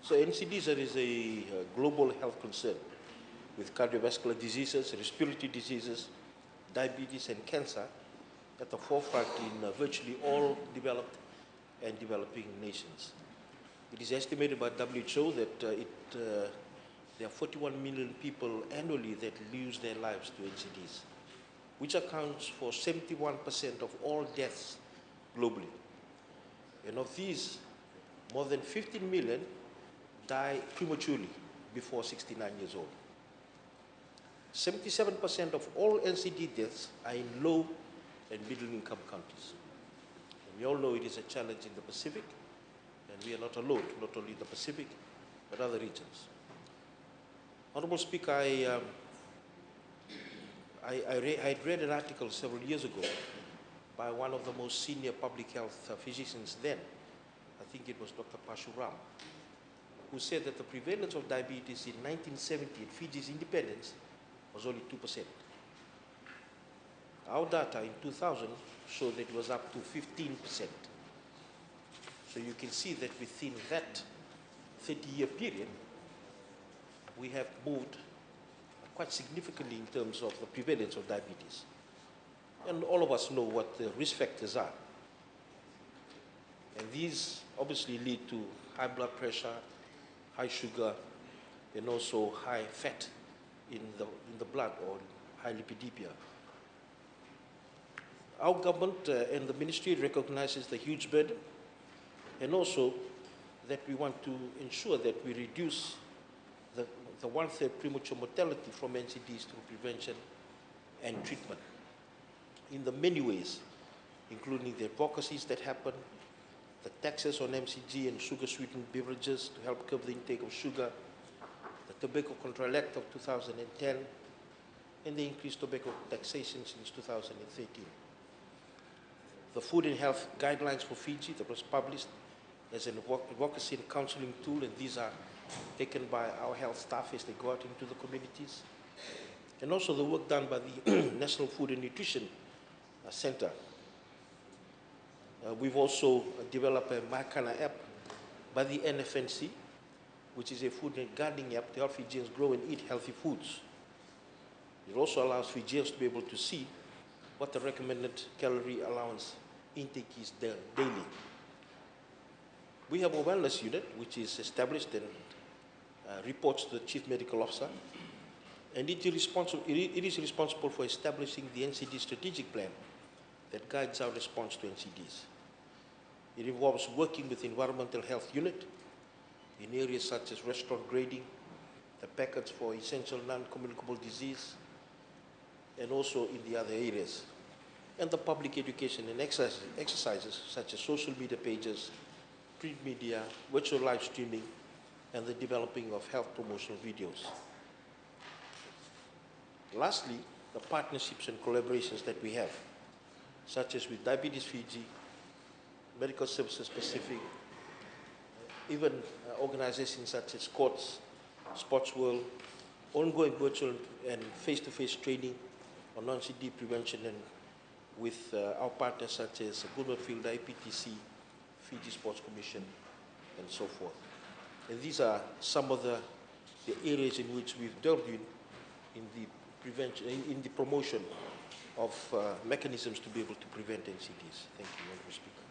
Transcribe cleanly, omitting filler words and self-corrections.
So NCDs is a global health concern with cardiovascular diseases, respiratory diseases, diabetes and cancer at the forefront in virtually all developed and developing nations. It is estimated by WHO that there are 41 million people annually that lose their lives to NCDs, which accounts for 71% of all deaths globally. And of these, more than 15 million die prematurely before 69 years old. 77% of all NCD deaths are in low and middle income countries. And we all know it is a challenge in the Pacific, and we are not alone, not only in the Pacific, but other regions. Honorable Speaker, I had read an article several years ago by one of the most senior public health physicians then. I think it was Dr. Pashuram, who said that the prevalence of diabetes in 1970 at Fiji's independence was only 2%. Our data in 2000 showed that it was up to 15%. So you can see that within that 30-year period, we have moved quite significantly in terms of the prevalence of diabetes. And all of us know what the risk factors are. And these obviously lead to high blood pressure, high sugar, and also high fat in the blood, or high lipidemia. Our government and the ministry recognizes the huge burden, and also that we want to ensure that we reduce the one-third premature mortality from NCDs through prevention and treatment in the many ways, including the advocacies that happen, the taxes on MCG and sugar-sweetened beverages to help curb the intake of sugar, the Tobacco Control Act of 2010, and the increased tobacco taxation since 2013. The Food and Health Guidelines for Fiji that was published as an advocacy and counseling tool, and these are taken by our health staff as they go out into the communities. And also the work done by the National Food and Nutrition Center. We've also developed a Maikana app by the NFNC, which is a food and gardening app to help Fijians grow and eat healthy foods. It also allows Fijians to be able to see what the recommended calorie allowance intake is daily. We have a wellness unit which is established and reports to the Chief Medical Officer, and it is responsible for establishing the NCD strategic plan that guides our response to NCDs. It involves working with the Environmental Health Unit in areas such as restaurant grading, the packets for essential non-communicable disease, and also in the other areas, and the public education and exercises such as social media pages, print media, virtual live streaming, and the developing of health promotional videos. Lastly, the partnerships and collaborations that we have, such as with Diabetes Fiji, Medical Services Pacific, even organizations such as Courts, Sports World, ongoing virtual and face-to-face training on non-CD prevention, and with our partners such as Goodman Field, IPTC, Fiji Sports Commission, and so forth. And these are some of the areas in which we've delved in the prevention, in the promotion of mechanisms to be able to prevent NCDs. Thank you, Honourable Speaker.